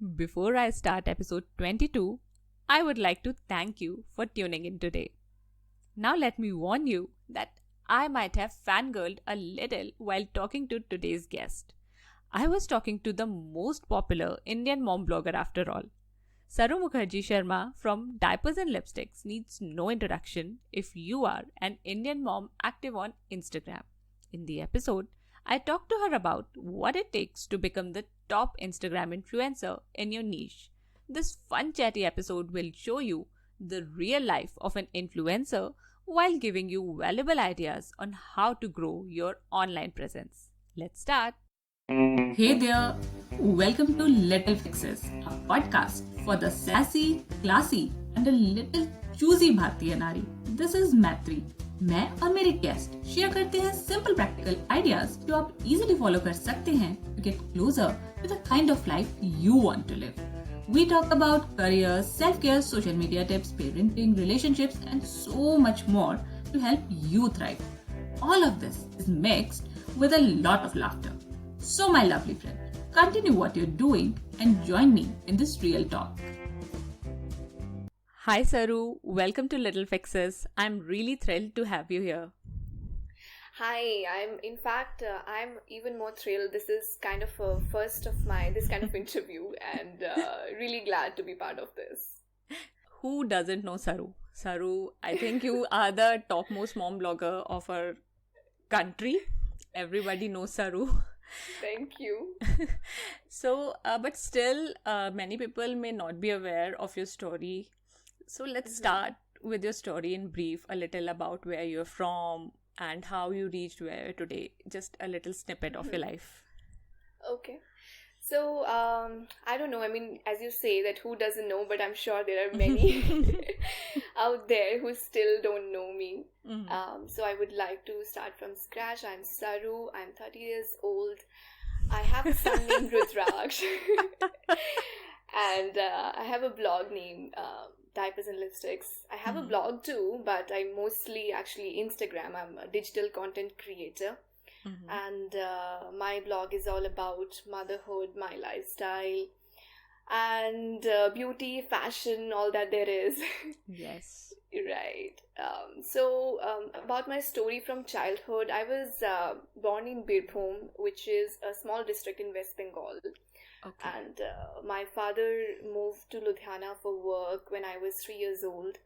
Before I start episode 22, I would like to thank you for tuning in today. Now, let me warn you that I might have fangirled a little while talking to today's guest. I was talking to the most popular Indian mom blogger after all. Saru Mukherjee Sharma from Diapers and Lipsticks needs no introduction if you are an Indian mom active on Instagram. In the episode, I talked to her about what it takes to become the top Instagram influencer in your niche. This fun chatty episode will show you the real life of an influencer while giving you valuable ideas on how to grow your online presence. Let's start. Hey there, welcome to Little Fixes, a podcast for the sassy, classy, and a little choosy Bhartiya Nari. This is Maitri. मैं और मेरे guest share करते हैं simple practical ideas जो आप easily follow कर सकते हैं to get closer to the kind of life you want to live. We talk about career, self-care, social media tips, parenting, relationships, and so much more to help you thrive. All of this is mixed with a lot of laughter. So, my lovely friend, continue what you're doing and join me in this real talk. Hi Saru, welcome to Little Fixes. I'm really thrilled to have you here. Hi, I'm even more thrilled. This is kind of a first of this kind of interview, and really glad to be part of this. Who doesn't know Saru? Saru, I think you are the topmost mom blogger of our country. Everybody knows Saru. Thank you. But still, many people may not be aware of your story. So let's start with your story in brief, a little about where you're from and how you reached where you are today. Just a little snippet of your life. Okay. So, I don't know. I mean, as you say, that who doesn't know, but I'm sure there are many out there who still don't know me. So I would like to start from scratch. I'm Saru. I'm 30 years old. I have a son named Rudraksh. And I have a blog named Diapers and Lipsticks. I have a blog too, but I mostly actually Instagram. I'm a digital content creator. And my blog is all about motherhood, my lifestyle, and beauty, fashion, all that there is. Yes. Right. So about my story from childhood, I was born in Birbhum, which is a small district in West Bengal. Okay. And my father moved to Ludhiana for work when I was 3 years old.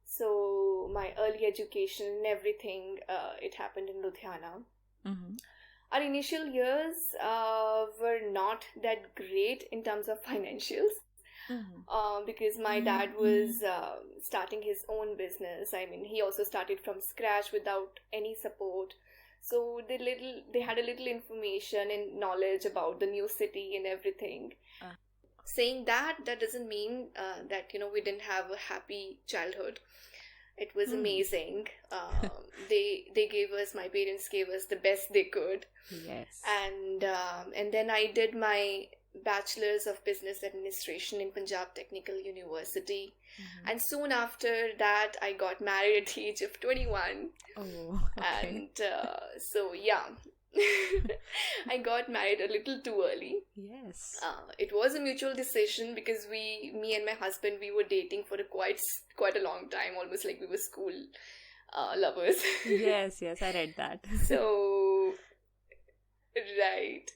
So my early education and everything, it happened in Ludhiana. Our initial years were not that great in terms of financials. Because my dad was starting his own business. I mean, he also started from scratch without any support. So they had a little information and knowledge about the new city and everything. Saying that doesn't mean that we didn't have a happy childhood. It was amazing. They gave us, my parents gave us the best they could. Yes. And then I did my Bachelor's of Business Administration in Punjab Technical University. And soon after that, I got married at the age of 21. Oh, okay. And so, yeah. I got married a little too early. Yes. It was a mutual decision because me and my husband, we were dating for quite a long time, almost like we were school lovers. Yes, I read that. So, right.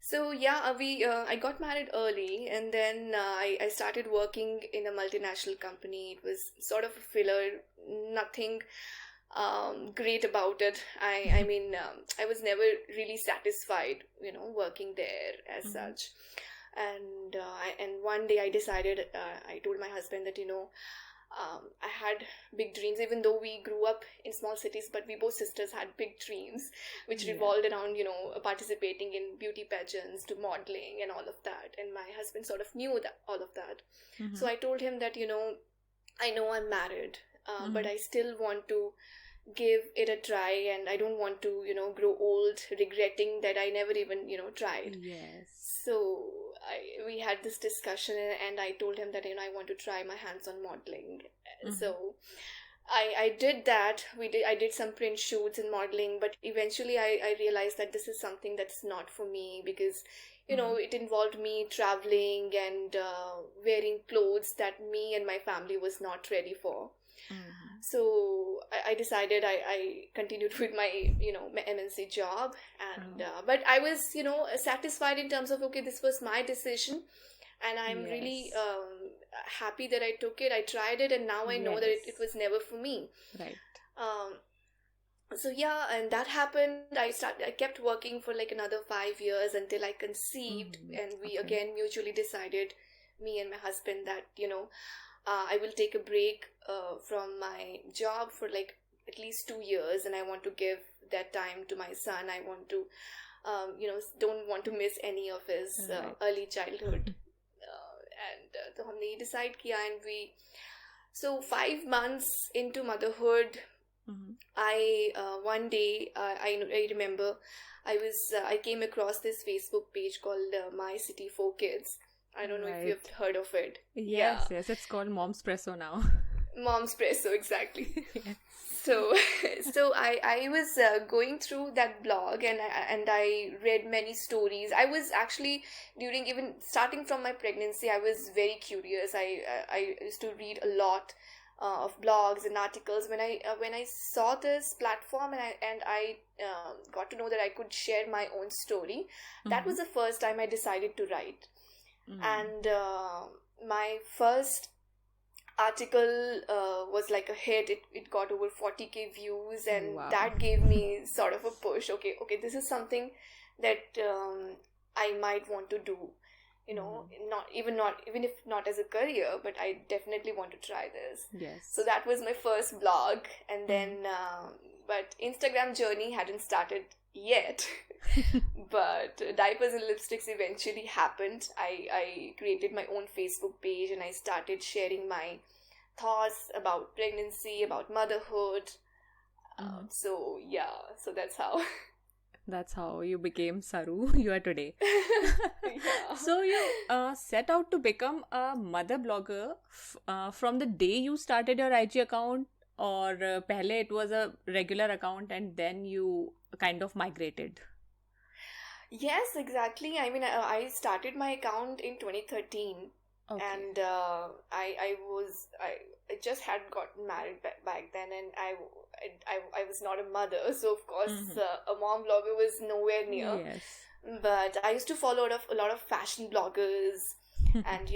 So yeah, I got married early, and then I started working in a multinational company. It was sort of a filler, nothing great about it. I mean, I was never really satisfied, working there as such. And one day I decided, I told my husband that, I had big dreams, even though we grew up in small cities, but we both sisters had big dreams, which revolved around, participating in beauty pageants to modeling and all of that. And my husband sort of knew all of that. So I told him that, I know I'm married, but I still want to give it a try, and I don't want to, grow old regretting that I never even, tried. Yes. So we had this discussion, and I told him that, I want to try my hands on modeling. So I did that. I did some print shoots and modeling, but eventually I realized that this is something that's not for me, because it involved me traveling and wearing clothes that me and my family was not ready for. So I decided I continued with my my MNC job, and but I was satisfied in terms of, okay, this was my decision, and I'm really Yes. happy that I took it. I tried it, and now I know that it Yes. was never for me. Right. Um, so yeah, and that happened. I kept working for like another 5 years until I conceived, and we Okay. again mutually decided, me and my husband, that I will take a break from my job for like at least 2 years, and I want to give that time to my son. I want to, don't want to miss any of his Right. early childhood. And तो हमने ये decide किया, and so 5 months into motherhood, I one day I remember I came across this Facebook page called My City for Kids. I don't know if Right. you've heard of it. Yes, yes, it's called Mom's Presso now. Mom's Presso, exactly. Yes. So, I was going through that blog, and I read many stories. I was actually, during even starting from my pregnancy, I was very curious. I used to read a lot of blogs and articles. When I saw this platform, and I got to know that I could share my own story, that was the first time I decided to write. And my first article was like a hit. It got over 40K views, and Wow. that gave me sort of a push. Okay, this is something that I might want to do. Not even if not as a career, but I definitely want to try this. Yes. So that was my first blog, and then but Instagram journey hadn't started yet. But diapers and lipsticks eventually happened. I created my own Facebook page, and I started sharing my thoughts about pregnancy, about motherhood. So that's how. That's how you became Saru you are today. Yeah. So you set out to become a mother blogger from the day you started your IG account, or pehle it was a regular account and then you kind of migrated? Yes, exactly. I mean, I started my account in 2013, Okay. and I just had gotten married back then, and I was not a mother, so of course a mom blogger was nowhere near. Yes. But I used to follow a lot of fashion bloggers, and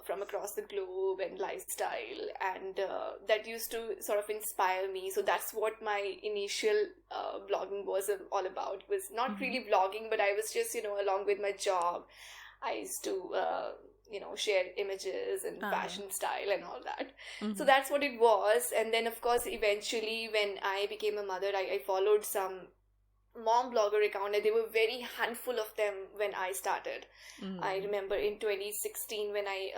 from across the globe, and lifestyle, and that used to sort of inspire me. So that's what my initial blogging was all about. It was not really vlogging, but I was just along with my job, I used to share images and fashion style and all that. So that's what it was. And then of course eventually when I became a mother, I followed some mom blogger account, and there were very handful of them when I started. I remember in 2016 when I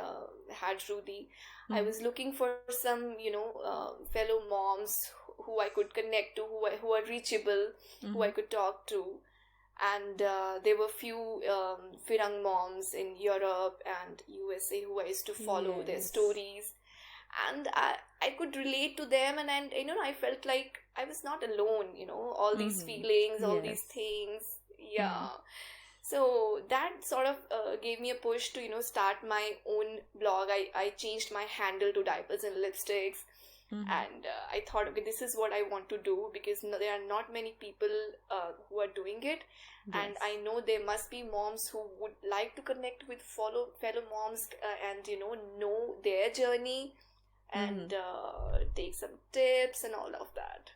had Rudy, I was looking for some fellow moms who I could connect to, who are reachable, who I could talk to. And there were few Firang moms in Europe and USA who I used to follow their Yes. stories, and I could relate to them, and I felt like I was not alone. All these feelings, all these Yes. things, yeah. So that sort of gave me a push to start my own blog. I changed my handle to diapers and lipsticks. And I thought, okay, this is what I want to do, because there are not many people who are doing it. And Yes. I know there must be moms who would like to connect with fellow moms, and know their journey, and take some tips and all of that.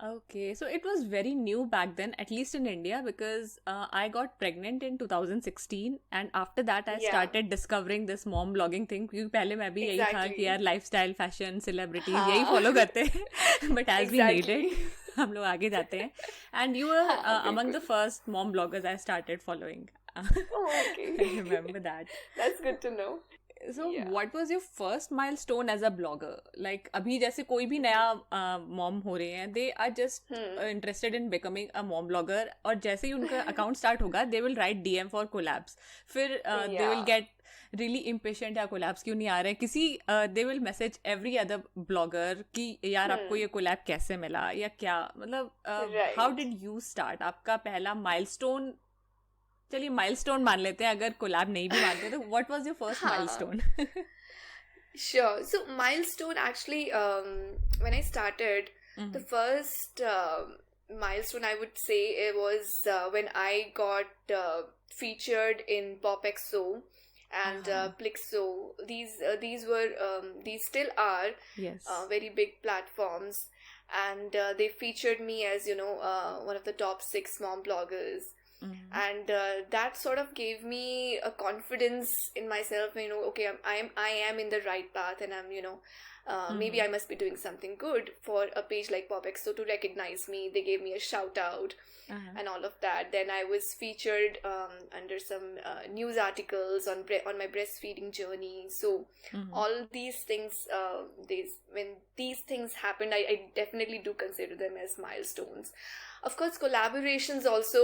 Okay, so it was very new back then, at least in India, because I got pregnant in 2016, and after that I Yeah. started discovering this mom blogging thing. क्योंकि पहले मैं भी यही था Exactly. कि यार lifestyle, fashion, celebrities हाँ. यही follow करते हैं. But as we need Exactly. it, हम लोग आगे जाते हैं. And you were हाँ, among the बिल्कुल. first mom bloggers I started following. Oh, okay. I remember that. That's good to know. So Yeah. what was your first milestone as a blogger? Like अभी जैसे कोई भी नया mom हो रहे हैं, they are just interested in becoming a mom blogger, और जैसे ही उनका account start होगा, they will write DM for collabs. फिर they will Yeah. get really impatient, या collabs क्यों नहीं आ रहे, किसी they will message every other blogger कि यार आपको ये collab कैसे मिला या क्या, मतलब how Right. did you start? आपका पहला milestone चलिए माइलस्टोन मान लेते हैं, अगर कोलैब नहीं भी मानते तो व्हाट वाज योर फर्स्ट हाँ. Milestone? Sure. So milestone actually, when I started, the first milestone I would say it was when I got featured in PopXO and Plixo. These were these still are Yes. very big platforms, and they featured me as one of the top 6 mom bloggers. And that sort of gave me a confidence in myself, okay, I am in the right path, and I'm maybe I must be doing something good for a page like PopXO to recognize me. They gave me a shout out and all of that. Then I was featured under some news articles on my breastfeeding journey. So all these things, when these things happened, I definitely do consider them as milestones. Of course, collaborations also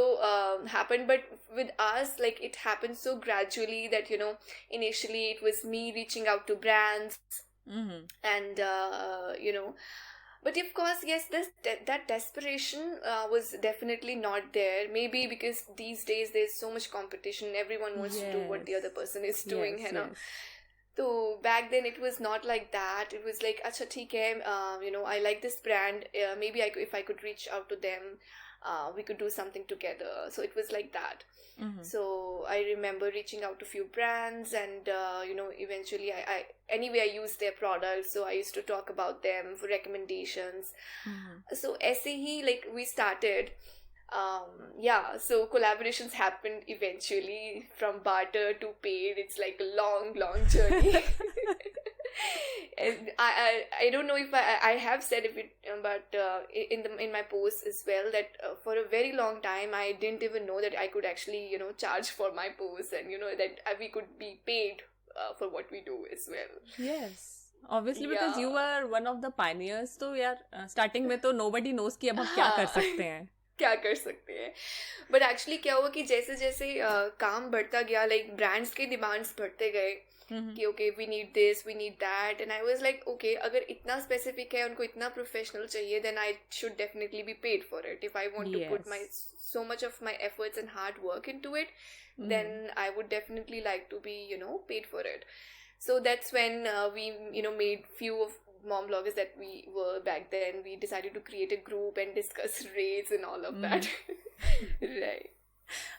happened, but with us, like, it happened so gradually that initially it was me reaching out to brands, and but of course, yes, that desperation was definitely not there. Maybe because these days there's so much competition, everyone wants to do what the other person is doing, Yes, yes. So back then it was not like that. It was like, acha theek hai, I like this brand, maybe if I could reach out to them, we could do something together. So it was like that. So I remember reaching out to few brands, and eventually I used their products, so I used to talk about them for recommendations. So aise hi, like, we started. So collaborations happened eventually. From barter to paid, it's like a long journey. And I don't know if I have said it, but in my posts as well, that for a very long time I didn't even know that I could actually charge for my posts, and that we could be paid for what we do as well. Yes. Obviously, because you were one of the pioneers. तो यार starting में तो nobody knows कि अब हम क्या कर सकते हैं. क्या कर सकते हैं. बट एक्चुअली क्या हुआ कि जैसे जैसे काम बढ़ता गया, लाइक ब्रांड्स के डिमांड्स बढ़ते गए कि okay we need this, we need that, and I was like okay, अगर इतना स्पेसिफिक है, उनको इतना प्रोफेशनल चाहिए, then I should definitely be paid for it. If I want to put my so much of my efforts and hard work into it, then I would definitely like to be paid for it. So that's when we made few of mom bloggers that we were back then. We decided to create a group and discuss rates and all of that. Right.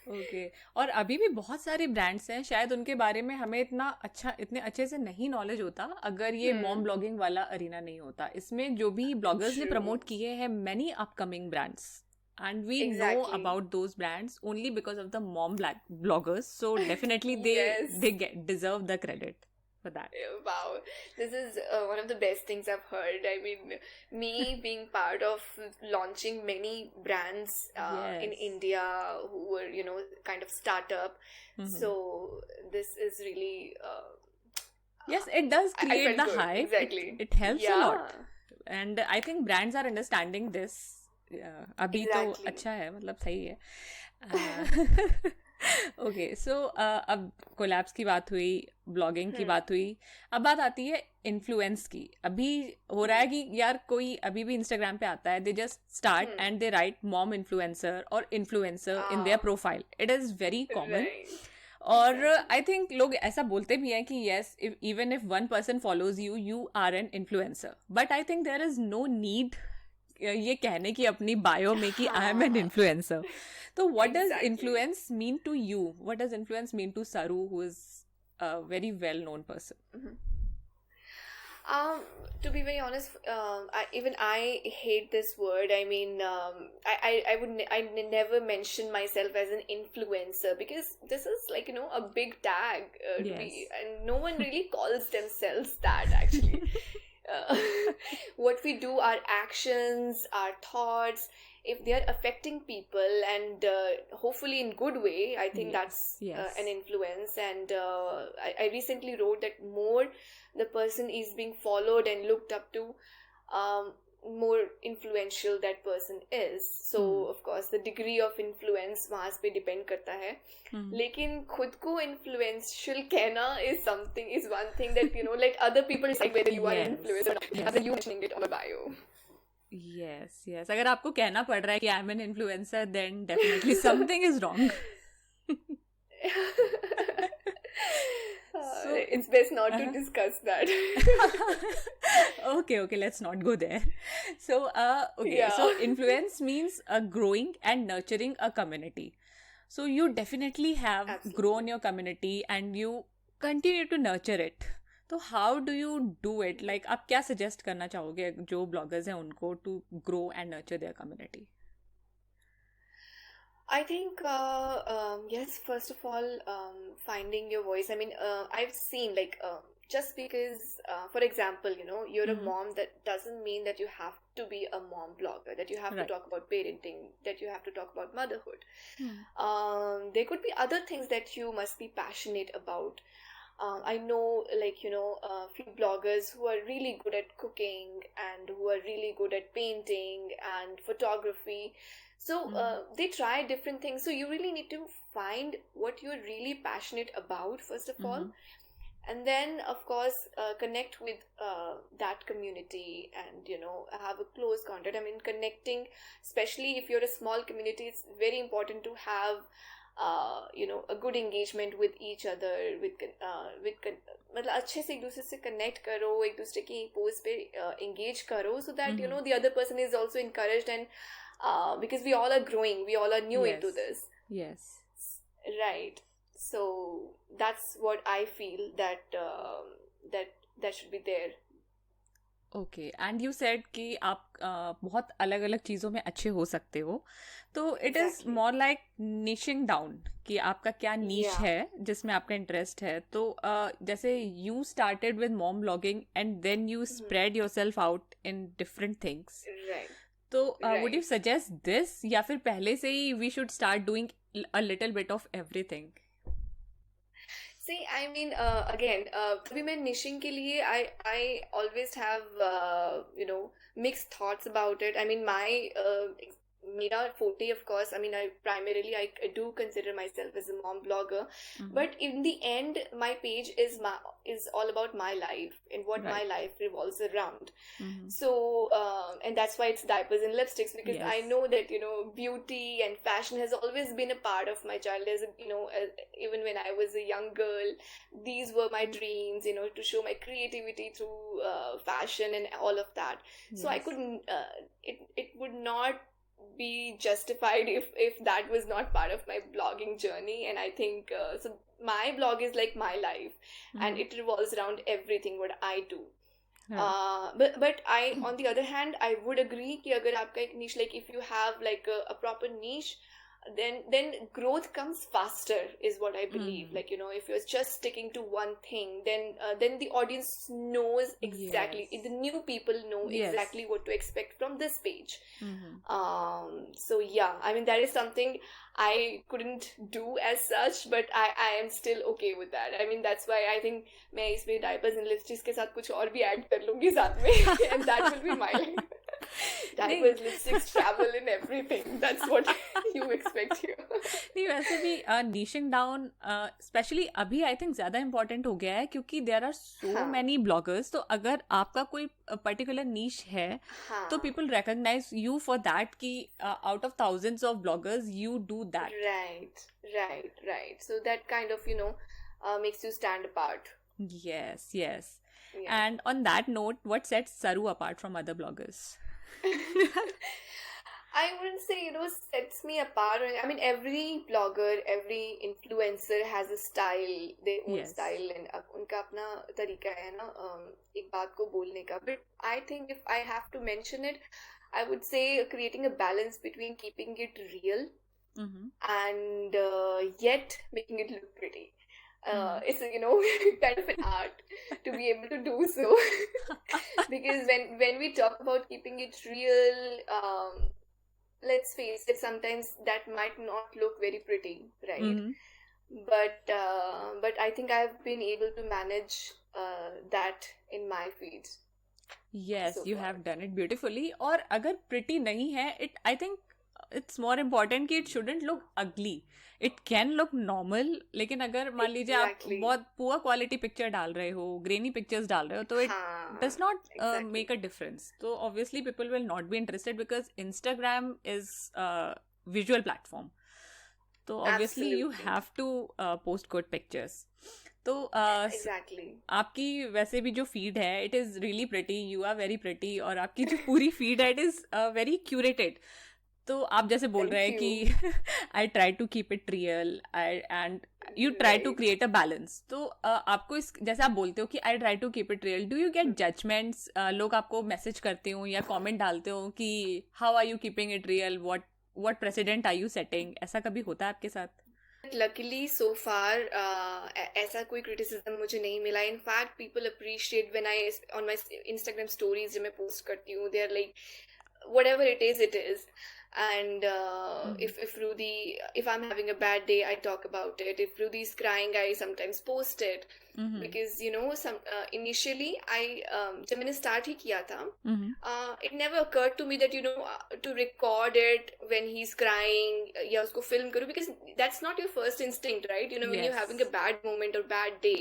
Okay. और अभी भी बहुत सारे brands हैं, शायद उनके बारे में हमें इतने अच्छे से नहीं नॉलेज होता अगर ये मॉम ब्लॉगिंग वाला अरीना नहीं होता. इसमें जो भी ब्लॉगर्स ने प्रमोट किए हैं many upcoming brands, and we know about those brands only because of the mom bloggers, so definitely they deserve the credit for that. Wow, this is one of the best things I've heard. I mean, me being part of launching many brands in India who were kind of startup, so this is really yes, it does create the hype. Exactly. It helps a lot, and I think brands are understanding this. अभी तो अच्छा है, मतलब सही है. Okay, सो अब collabs की बात हुई, ब्लॉगिंग की बात हुई, अब बात आती है इन्फ्लुएंस की. अभी हो रहा है कि यार कोई अभी भी इंस्टाग्राम पे आता है, they just start and they write mom influencer और influencer in their profile. It is very common. और आई थिंक लोग ऐसा बोलते भी हैं कि yes, even if one person follows you, you are an influencer. But I think there is no need ये कहने की अपनी बायो में कि आई एम एन इन्फ्लुएंसर. तो what does influence mean to you? What does influence mean to सरू, who is a very well known person? To be very honest, even I hate this word. I mean, I never mention myself as an influencer, because this is like a big tag to be, and no one really calls themselves that actually. What we do, our actions, our thoughts, if they are affecting people, and hopefully in good way, I think that's an influence. And I recently wrote that more the person is being followed and looked up to, more influential that person is. So of course the degree of influence वहाँ पे depend करता है. लेकिन खुद को influential कहना is one thing that let other people decide whether you are an influencer or not, other you mentioning it on a bio. Yes. अगर आपको कहना पड़ रहा है कि I am an influencer, then definitely something is wrong. So, it's best not to uh-huh. discuss that. Okay, let's not go there. So, Yeah, so influence means growing and nurturing a community. So, you definitely have grown absolutely. your community and you continue to nurture it. तो how do you do it? Like, आप क्या suggest करना चाहोगे जो bloggers हैं उनको to grow and nurture their community? I think, yes, first of all, finding your voice. I mean, I've seen like, just because, for example, you're a Mm-hmm. mom, that doesn't mean that you have to be a mom blogger, that you have to Right. talk about parenting, that you have to talk about motherhood. Hmm. There could be other things that you must be passionate about. I know, like, a few bloggers who are really good at cooking and who are really good at painting and photography. So Mm-hmm. they try different things. So you really need to find what you're really passionate about, first of all. Mm-hmm. And then, of course, connect with that community and, have a close contact. I mean, connecting, especially if you're a small community, it's very important to have a good engagement with each other, मतलब अच्छे से एक दूसरे से connect करो, एक दूसरे की post पे engage करो, so that Mm-hmm. the other person is also encouraged, and because we all are growing, we all are new into Yes. this, Yes. right? So that's what I feel, that that should be there. Okay and you said कि आप बहुत अलग अलग चीज़ों में अच्छे हो सकते हो तो it is Exactly. More like niching down कि आपका क्या नीश Yeah. है जिसमें आपका इंटरेस्ट है तो जैसे you started with mom blogging and then you spread yourself out in different things Right. तो would you Right. Suggest this या फिर पहले से ही we should start doing a little bit of everything See, I mean, again, तभी मैं निशिंग के लिए I always have mixed thoughts about it. I mean, मेरा forte, of course. I mean, I do consider myself as a mom blogger, but in the end, my page is all about my life and what my right life revolves around. So, and that's why it's diapers and lipsticks, because I yes know that, beauty and fashion has always been a part of my child. Even when I was a young girl, these were my dreams, to show my creativity through fashion and all of that. So I yes couldn't, it would not be justified if that was not part of my blogging journey. And I think, so my blog is like my life, and it revolves around everything what I do. Right But I, on the other hand, I would agree कि अगर आपका एक niche, like if you have like a proper niche, then growth comes faster, is what I believe. Like, if you're just sticking to one thing, then the audience knows exactly, Yes. the new people know Yes. exactly what to expect from this page. Mm-hmm. So yeah, I mean, that is something I couldn't do as such, but I am still okay with that. I mean, that's why I think मैं इसमें diapers and lipsticks के साथ कुछ और भी add कर लूँगी साथ में and that will be my life. नहीं Diapers, lipsticks, travel and everything. That's what you expect here. नहीं वैसे भी नीशिंग डाउन स्पेशली अभी आई थिंक ज्यादा इम्पोर्टेंट हो गया है क्योंकि देयर आर सो हाँ मैनी ब्लॉगर्स तो अगर आपका कोई पर्टिकुलर नीश है तो हाँ people recognise you for that कि out of thousands of bloggers you do that right. So that kind of, makes you stand apart. yes yes Yeah. and on that note what sets Saru apart from other bloggers I wouldn't say, sets me apart. I mean, every blogger, every influencer has a style, their own yes style, and उनका अपना तरीका है ना, एक बात को बोलने का. But I think if I have to mention it, I would say creating a balance between keeping it real mm-hmm. and yet making it look pretty. Mm-hmm. It's kind of an art to be able to do so. Because when we talk about keeping it real, let's face it, sometimes that might not look very pretty, right? Mm-hmm. But I think I've been able to manage that in my feeds Yes, so you far. have done it beautifully. और अगर pretty नहीं है, I think it's more important कि it shouldn't look ugly. It can look normal, लेकिन अगर मान लीजिए आप Exactly. बहुत poor quality picture डाल रहे हो, grainy pictures डाल रहे हो, तो it हाँ, does not exactly. make a difference. So obviously people will not be interested because Instagram is a visual platform. तो obviously you Absolutely. Have to post good pictures. तो Exactly. आपकी वैसे भी जो फीड है it is really pretty, you are very pretty, और आपकी जो पूरी फीड है इट इज़ वेरी क्यूरेटेड. तो आप जैसे बोल रहे Thank हैं you. कि I try to keep it real and you try to Right. Create a balance. तो आपको इस जैसे आप बोलते हो कि I try to keep it real, do you get judgements? लोग आपको मैसेज करते हो या कमेंट डालते हो कि how are you keeping it real, what precedent are you setting? ऐसा कभी होता है आपके साथ? Luckily, so far, ऐसा कोई criticism मुझे नहीं मिला. In fact, people appreciate when I on my Instagram stories जब मैं post करती हूँ, they are like, whatever it is, it is. And if I'm having a bad day, I talk about it. If Rudy's crying, I sometimes post it. Because initially जब मैंने start ही किया था, it never occurred to me that to record it when he's crying या उसको film करूँ, because that's not your first instinct, right? When you're Yes. having a bad moment or bad day,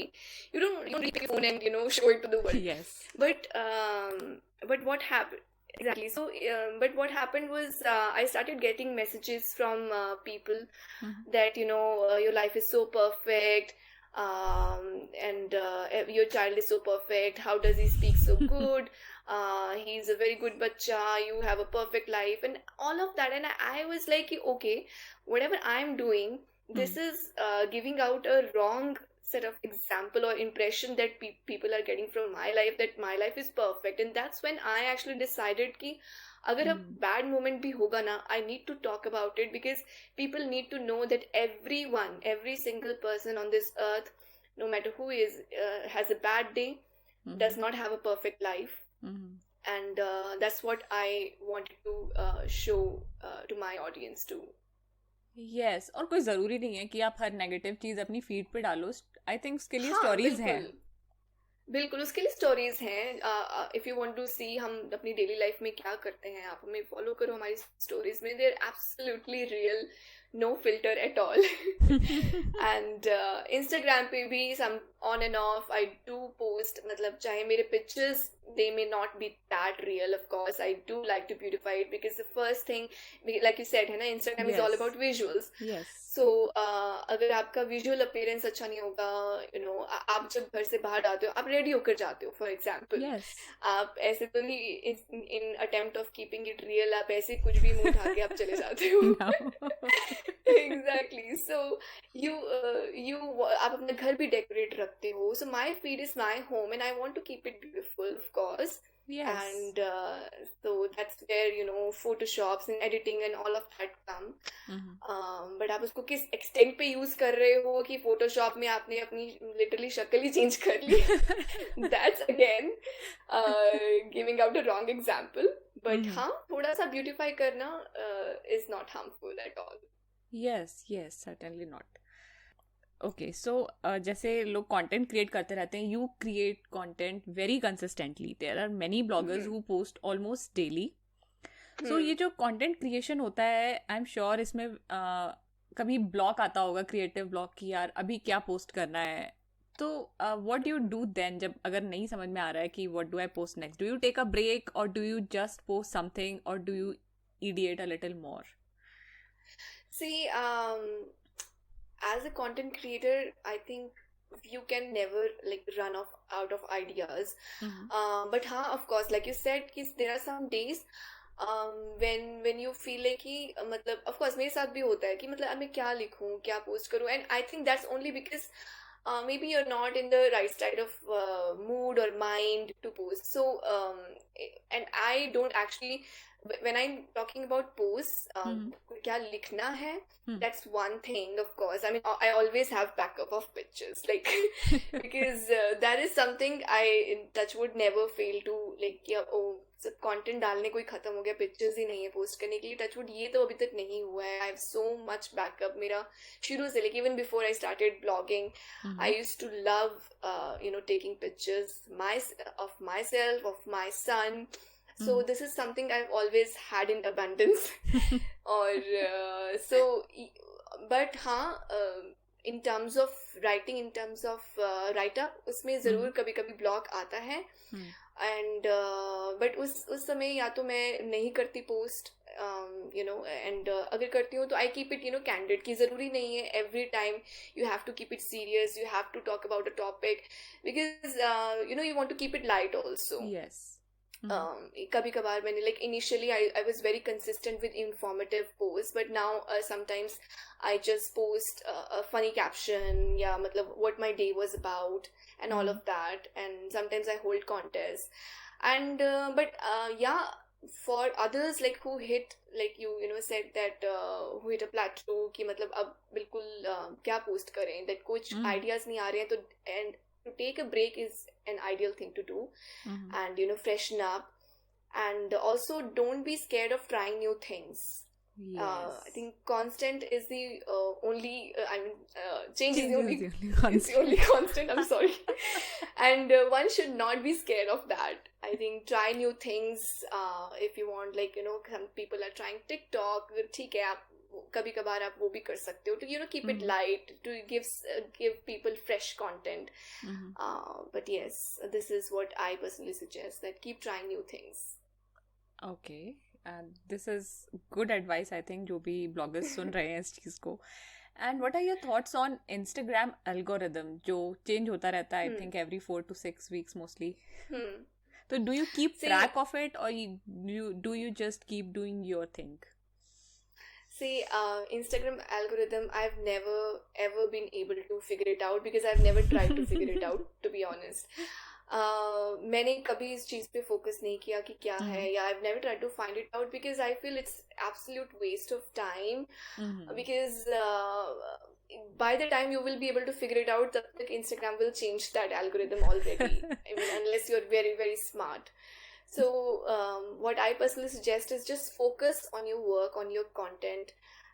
you don't take your phone and show it to the world. Yes. But what happened? Exactly. So, but what happened was I started getting messages from people that your life is so perfect, and your child is so perfect. How does he speak so good? He's a very good bacha. You have a perfect life, and all of that. And I was like, okay, whatever I'm doing, this is giving out a wrong set of example or impression that people are getting from my life, that my life is perfect. And that's when I actually decided कि अगर अब bad moment भी होगा ना, I need to talk about it, because people need to know that every single person on this earth, no matter who is, has a bad day, does not have a perfect life. And that's what I wanted to show to my audience too. Yes. और कोई ज़रूरी नहीं है कि आप हर negative चीज़ अपनी feed पे डालो. आई थिंक उसके लिए हाँ, स्टोरीज हैं. बिल्कुल उसके लिए स्टोरीज हैं. इफ यू वांट टू सी हम अपनी डेली लाइफ में क्या करते हैं, आप हमें फॉलो करो हमारी स्टोरीज में. They are absolutely real, no filter at all. And Instagram पे भी some on and off I do post, मतलब चाहे मेरे pictures they may not be that real, of course. I do like to beautify it, because the first thing, like you said, है ना, Instagram is all Yes. about visuals. Yes. So अगर आपका visual appearance अच्छा नहीं होगा, आप जब घर से बाहर आते हो, आप ready होकर जाते हो, for example. Yes. आप ऐसे तो नहीं, in attempt of keeping it real, आप ऐसे कुछ भी मुंह उठा के आप चले जाते हो. No. Exactly. So आप अपना घर भी डेकोरेट रखते हो. So my feed is my home, and I want to keep it beautiful, of course. Yes. And so that's where photoshops and editing and all of that come. But आप उसको किस extent पे use कर रहे हो कि photoshop में आपने अपनी literally शक्ल ही change कर ली. That's again giving out a wrong example. But हाँ, थोड़ा सा beautify करना is not harmful at all. Yes, certainly not. Okay, so जैसे लोग कंटेंट क्रिएट करते रहते हैं, you create content very consistently. There are many bloggers who post almost daily. So ये जो कंटेंट क्रिएशन होता है, आई एम श्योर इसमें कभी ब्लॉक आता होगा, क्रिएटिव ब्लॉक, कि यार अभी क्या पोस्ट करना है. तो what do you do then, जब अगर नहीं समझ में आ रहा है कि what do I post next? Do you take a break, और do you just post something, और do you ideate a little more? See, as a content creator, I think you can never run out of ideas. But of course, like you said, there are some days when you feel like कि मतलब, of course मेरे साथ भी होता है कि मतलब मैं क्या लिखूं, क्या पोस्ट करूं. And I think that's only because maybe you're not in the right state of mood or mind to post. So and I don't actually, when I'm talking about posts, क्या लिखना है, that's one thing, of course. I mean, I always have backup of pictures, because that is something I, in touch would, never fail to, सब content डालने कोई खत्म हो गया, pictures ही नहीं है पोस्ट करने के लिए, टच वुड ये तो अभी तक नहीं हुआ है. I have so much backup. मेरा शुरू से even before I started blogging, I used to love taking pictures of myself, of my son. So this is something I've always had in abundance. But in terms of writing, in terms of write-up, उसमें ज़रूर कभी कभी block आता है. And but उस समय या तो मैं नहीं करती पोस्ट, and अगर करती हूँ तो I keep it candid कि ज़रूरी नहीं है every time you have to keep it serious, you have to talk about a topic, because you want to keep it light also. Yes. कभी कभार मैंने like initially I was very consistent with informative posts, but now sometimes I just post a funny caption, yeah, मतलब what my day was about and all of that, and sometimes I hold contests, and yeah, for others like who hit, like you said that who hit a plateau कि मतलब अब बिल्कुल क्या post करें, that कुछ ideas नहीं आ रहे हैं, तो and to take a break is an ideal thing to do, and freshen up, and also don't be scared of trying new things. Yes. I think constant is the only change is the only constant. it's the only constant, I'm sorry. And one should not be scared of that. I think try new things, if you want, like some people are trying TikTok, ठीक है, आप कभी कभार आप वो भी कर सकते हो to keep it light, to give people fresh content. But yes, this is what I personally suggest, that keep trying new things. Okay, and this is good advice, I think, जो भी bloggers सुन रहे हैं इस चीज़ को. And what are your thoughts on Instagram algorithm जो change होता रहता है, I think every 4 to 6 weeks mostly. So do you keep track of it, or do you just keep doing your thing? See, Instagram algorithm, I've never ever been able to figure it out, because I've never tried to figure it out, to be honest. मैंने कभी इस चीज़ पे focus नहीं किया कि क्या है, या I've never tried to find it out, because I feel it's absolute waste of time, because by the time you will be able to figure it out, the Instagram will change that algorithm already. I mean, unless you're very, very smart. So what I personally suggest is just focus on your work, on your content.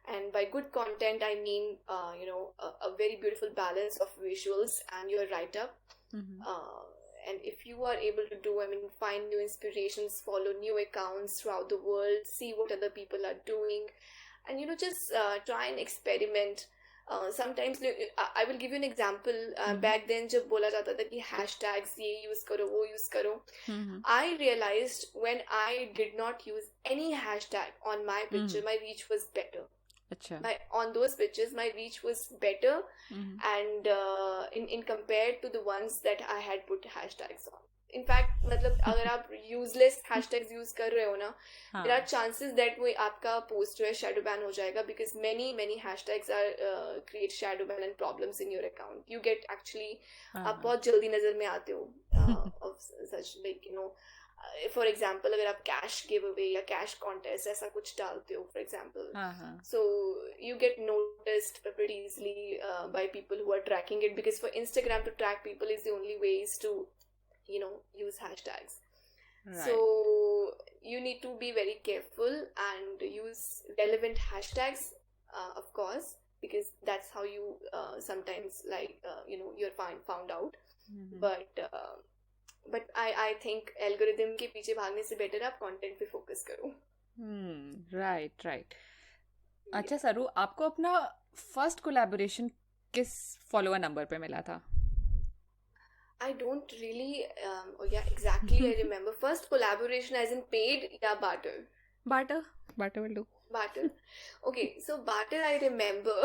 And by good content, I mean, a very beautiful balance of visuals and your write-up. And if you are able to do, I mean, find new inspirations, follow new accounts throughout the world, see what other people are doing, and, just try and experiment. Sometimes I will give you an example. Back then जब बोला जाता था कि hashtags ये use करो, वो use करो, I realized when I did not use any hashtag on my picture, my reach was better. On those pictures, my reach was better, and in compared to the ones that I had put hashtags on. In fact, मतलब अगर आप useless hashtags use कर रहे हो ना, there are chances that वो आपका post जो है shadow ban हो जाएगा, because many hashtags are create shadow ban and problems in your account. You get actually आप बहुत जल्दी नजर में आते हो of such, like for example, अगर आप cash giveaway या cash contest ऐसा कुछ डालते हो, for example, so you get noticed pretty easily by people who are tracking it, because for Instagram to track people is the only ways to use hashtags. Right. So you need to be very careful and use relevant hashtags, of course, because that's how you sometimes you're found out. But I think algorithm के पीछे भागने से better आप content पे focus करो. Right. अच्छा सरू, आपको अपना first collaboration किस follower number पे मिला था? I don't really, exactly. I remember first collaboration as in paid, yeah, barter. Barter will do. Barter. Okay, so barter, I remember.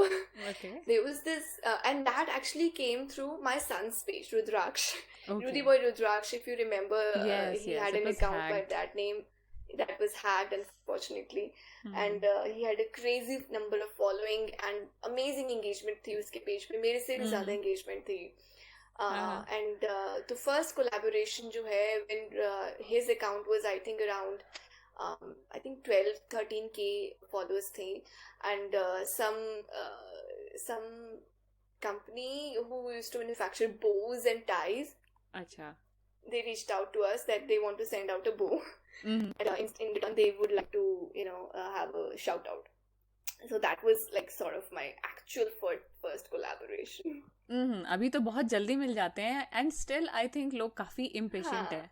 Okay. There was this, and that actually came through my son's page, Rudraksh. Okay. Rudy Boy Rudraksh, if you remember, he had an account by that name that was hacked, unfortunately. And he had a crazy number of following and amazing engagement थी उसके page पे, मेरे से भी ज़्यादा engagement थी. And the first collaboration जो है, when his account was I think around 12-13k followers थे, and some company who used to manufacture bows and ties, they reached out to us that they want to send out a bow, and in return they would like to have a shout out. So that was like sort of my actual first collaboration. अभी तो बहुत जल्दी मिल जाते हैं, and still I think लोग काफी impatient है.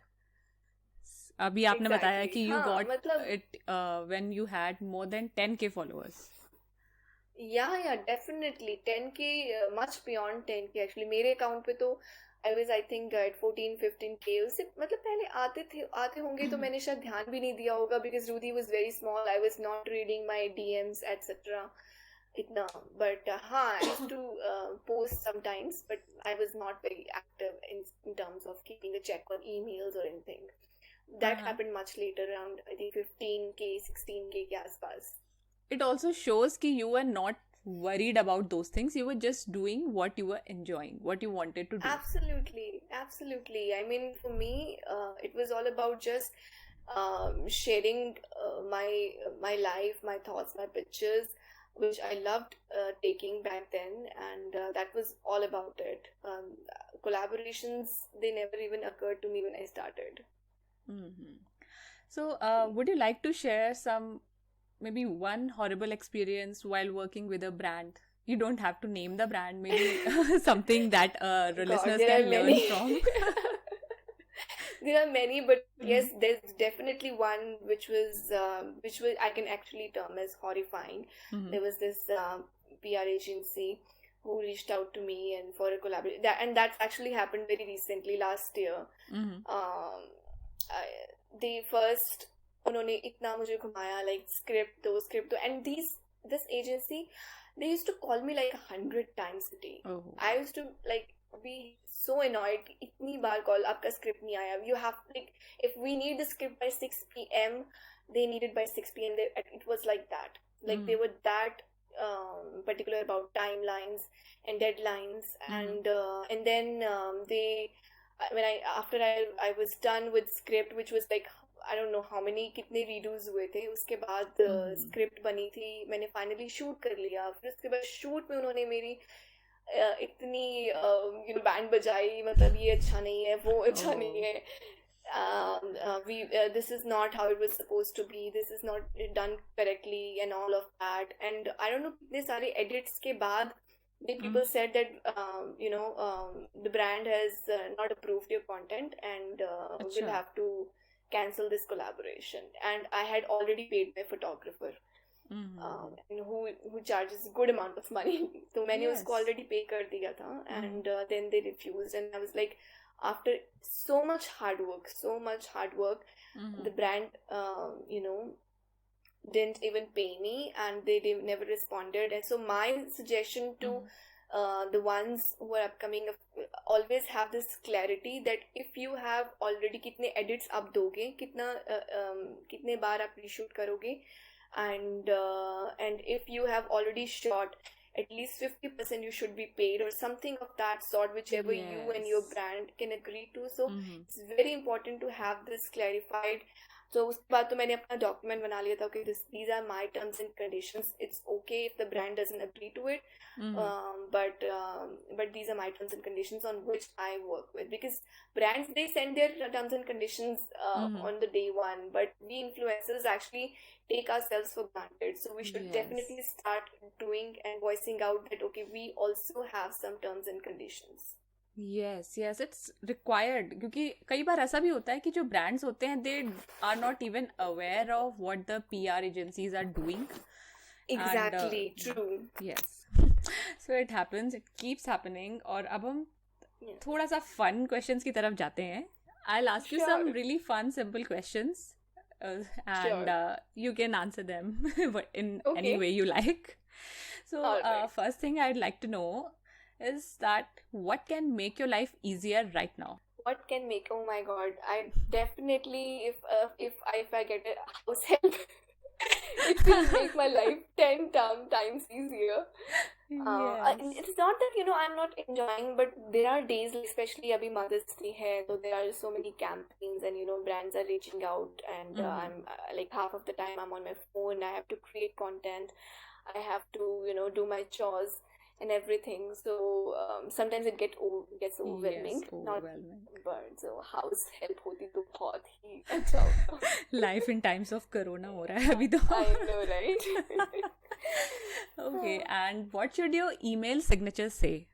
अभी आपने बताया कि you got it when you had more than 10k followers. Yeah, definitely 10k, much beyond 10k actually. मेरे account पे तो I was I think at 14-15K. उससे मतलब पहले आते होंगे तो मैंने शायद ध्यान भी नहीं दिया होगा because Rudy was very small. I was not reading my DMs etc. इतना but हाँ I used to post sometimes but I was not very active in terms of keeping a check on emails or anything. That happened much later around I think 15K 16K के आसपास. It also shows कि you were not worried about those things. You were just doing what you were enjoying, what you wanted to do. Absolutely. I mean, for me, it was all about just sharing my life, my thoughts, my pictures, which I loved taking back then, and that was all about it. Collaborations, they never even occurred to me when I started. So, would you like to share some maybe one horrible experience while working with a brand? You don't have to name the brand, maybe something that listeners can learn from. There are many, but yes, there's definitely one which was I can actually term as horrifying. There was this PR agency who reached out to me and for a collaboration, and that's actually happened very recently last year. They first उन्होंने इतना मुझे घुमाया like script and this agency they used to call me like 100 times a day. I used to like be so annoyed. इतनी बार call आपका script नहीं आया. You have like if we need the script by 6 p.m. they need it by 6 p.m. It was like that. Like they were that particular about timelines and deadlines and then they when after I was done with script which was like I don't know how many कितने redos हुए थे. उसके बाद script बनी थी. मैंने finally shoot कर लिया. फिर उसके बाद shoot में उन्होंने मेरी इतनी बैंड बजाई मतलब ये अच्छा नहीं है वो अच्छा नहीं है. This is not how it was supposed to be. This is not done correctly and all of that. And I don't know कितने सारे edits के बाद people said that the brand has not approved your content and will have to cancel this collaboration. And I had already paid my photographer who charges good amount of money. So मैंने उसको already pay कर दिया था and then they refused and I was like after so much hard work the brand didn't even pay me and they never responded. And so my suggestion to the ones who are upcoming always have this clarity that if you have already कितने edits आप दोगे कितने बार आप reshoot करोगे and if you have already shot at least 50% you should be paid or something of that sort, whichever you and your brand can agree to. So it's very important to have this clarified. So उसके बाद तो मैंने अपना document बना लिया था. Okay, these are my terms and conditions. It's okay if the brand doesn't agree to it, but these are my terms and conditions on which I work with. Because brands they send their terms and conditions on the day one, but we influencers actually take ourselves for granted. So we should definitely start doing and voicing out that okay, we also have some terms and conditions. Yes, it's required क्योंकि कई बार ऐसा भी होता है कि जो brands होते हैं they are not even aware of what the PR agencies are doing. Exactly, true. Yes. So it happens, it keeps happening. और अब हम थोड़ा सा fun questions की तरफ जाते हैं. I'll ask you some really fun, simple questions and you can answer them in any way you like. So first thing I'd like to know is that what can make your life easier right now? What can make? Oh my God! I definitely if I get a house help, it will make my life 10 times easier. It's not that I'm not enjoying, but there are days, especially abhi Mother's Day hai, so there are so many campaigns and brands are reaching out, and I'm like half of the time I'm on my phone. I have to create content. I have to do my chores and everything. So sometimes it gets overwhelming. Yes, overwhelming. But so house help होती तो बहुत ही अच्छा होता. Life in times of corona हो रहा है अभी तो. I know, right? Okay, and what should your email signature say?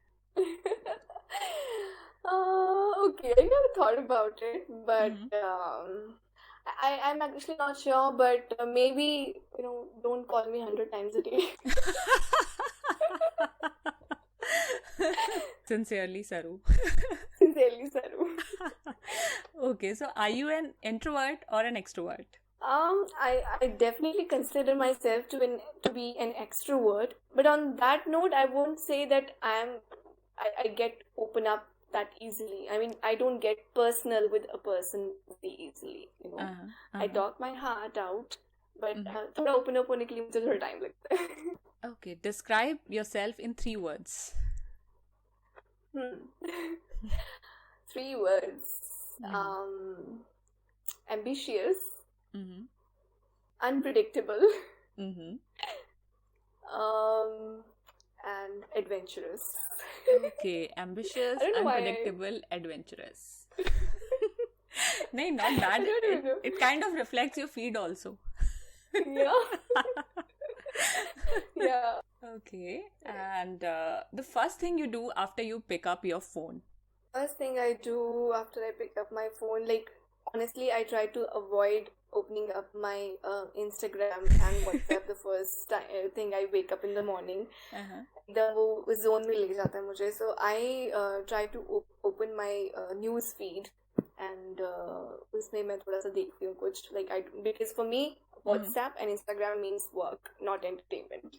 Okay, I never thought about it, but I'm actually not sure, but maybe don't call me 100 times a day. Sincerely, Saru. sincerely, Saru. Okay, so are you an introvert or an extrovert? I definitely consider myself to be an extrovert, but on that note, I won't say that I get open up that easily. I mean, I don't get personal with a person very easily. Uh-huh, I uh-huh. talk my heart out, but Mhm. थोड़ा open up होने के लिए मुझे थोड़ा time लगता है. Okay, describe yourself in 3 words. Hmm. 3 words. Mm-hmm. Ambitious, Mm-hmm. unpredictable, Mm-hmm. and adventurous. Okay, ambitious, I don't know why. unpredictable, adventurous. No, not I bad. don't know. It kind of reflects your feed also. Yeah. Yeah. Okay, and the first thing you do after you pick up your phone. First thing I do after I pick up my phone, like honestly, I try to avoid opening up my Instagram and WhatsApp the first thing I wake up in the morning. Uh-huh. एकदम वो zone में ले जाता है मुझे. So I try to open my news feed and उसमें मैं थोड़ा सा देखती हूँ कुछ, like because for me WhatsApp and Instagram means work, not entertainment.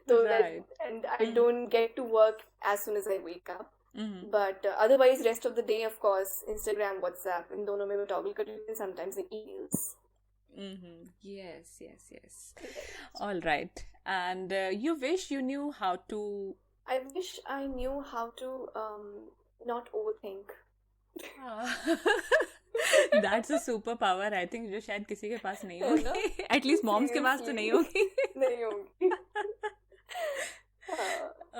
So Right. and I don't get to work as soon as I wake up. Mm-hmm. But otherwise, rest of the day, of course, Instagram, WhatsApp, in दोनों में मैं toggle करती हूँ, sometimes the emails. Mm-hmm. Yes, yes, yes. All right. And you wish you knew how to. I wish I knew how to not overthink. That's a superpower, I think, जो शायद किसी के पास नहीं है ना? होगी. At least moms के पास तो नहीं होगी. नहीं होगी.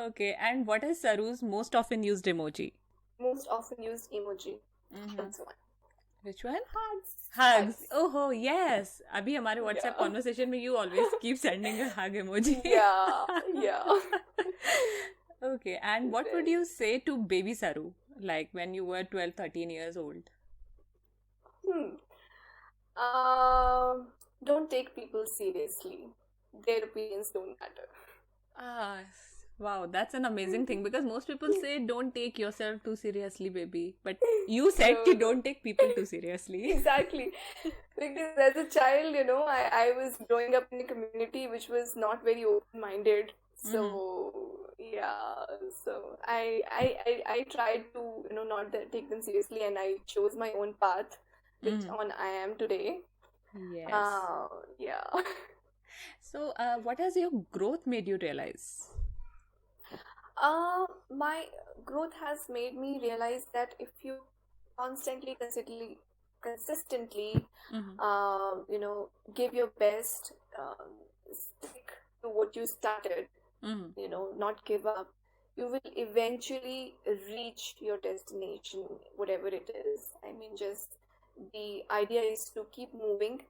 Okay, and what is Saru's most often used emoji? Most often used emoji. Mm-hmm. That's one. Which one? Hugs. Hugs. Oh, yes. अभी हमारे WhatsApp Yeah. conversation में you always keep sending a hug emoji. Yeah, yeah. Okay, and what would you say to baby Saru, like when you were 12, 13 years old? Don't take people seriously. Their opinions don't matter. Ah, wow, that's an amazing thing because most people say don't take yourself too seriously, baby. But you said No, कि no. don't take people too seriously. Exactly. Because as a child, I was growing up in a community which was not very open-minded. So yeah, so I tried to not take them seriously, and I chose my own path, which on I am today. Yes. Yeah. So, what has your growth made you realize? My growth has made me realize that if you constantly, consistently, give your best, stick to what you started, not give up, you will eventually reach your destination, whatever it is. I mean, just the idea is to keep moving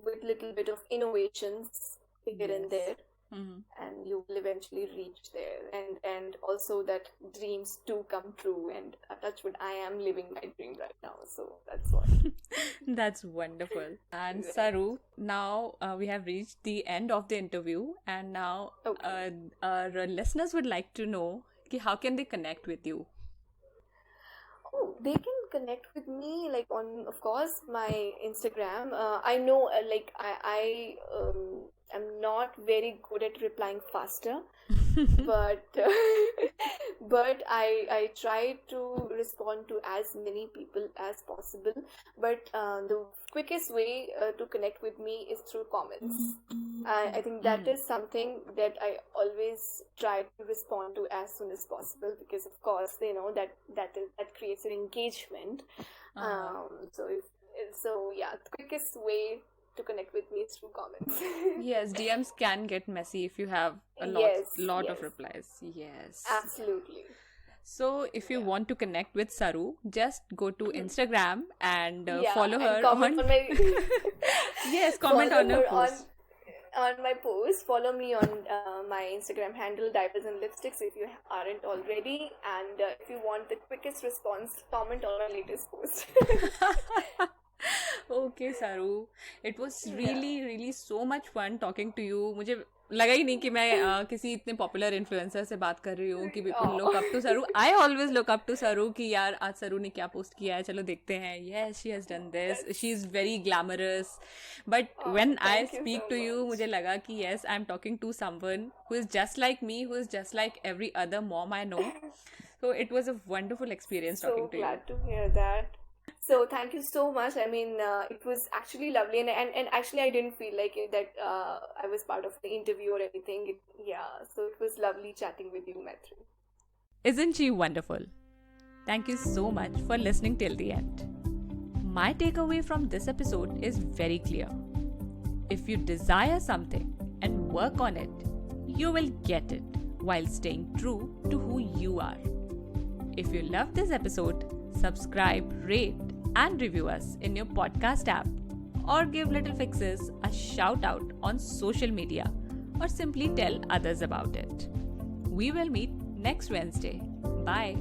with little bit of innovations here and there, and you will eventually reach there. And also that dreams do come true, and touch wood, I am living my dream right now. So that's what. That's wonderful. And Right. Saru, now we have reached the end of the interview, and now Okay. our listeners would like to know कि how can they connect with you? Oh, they can connect with me like on, of course, my Instagram. I know, I am not very good at replying faster, but but I try to respond to as many people as possible. But the quickest way to connect with me is through comments. I think that is something that I always try to respond to as soon as possible, because of course that creates an engagement. So yeah, the quickest way to connect with me is through comments. Yes, DMs can get messy if you have a Yes, lot of yes. replies. Yes. Absolutely. So if you want to connect with Saru, just go to Instagram and Yeah, follow and her comment on. on my Yes, comment follow on her her post. on my post. Follow me on my Instagram handle, Diapers and Lipsticks, if you aren't already. And if you want the quickest response, comment on my latest post. Okay, Saru. It was really so much fun talking to you. मुझे लगा ही नहीं कि मैं किसी इतने popular influencer से बात कर रही हूँ कि people look up to Saru. I always look up to Saru कि यार आज सरू ने क्या पोस्ट किया है, चलो देखते हैं. Yes, she has done this, she is very glamorous. But when I Thank you speak so to you much. मुझे लगा कि yes, I am talking to someone who is just like me, who is just like every other mom I know. So it was a wonderful experience So talking to you. glad to hear that. So thank you so much. I mean, it was actually lovely, and actually I didn't feel like it, that I was part of the interview or anything. So it was lovely chatting with you, Maitri. Isn't she wonderful? Thank you so much for listening till the end. My takeaway from this episode is very clear. If you desire something and work on it, you will get it while staying true to who you are. If you love this episode, subscribe, rate, and review us in your podcast app, or give Little Fixes a shout out on social media, or simply tell others about it. We will meet next Wednesday. Bye.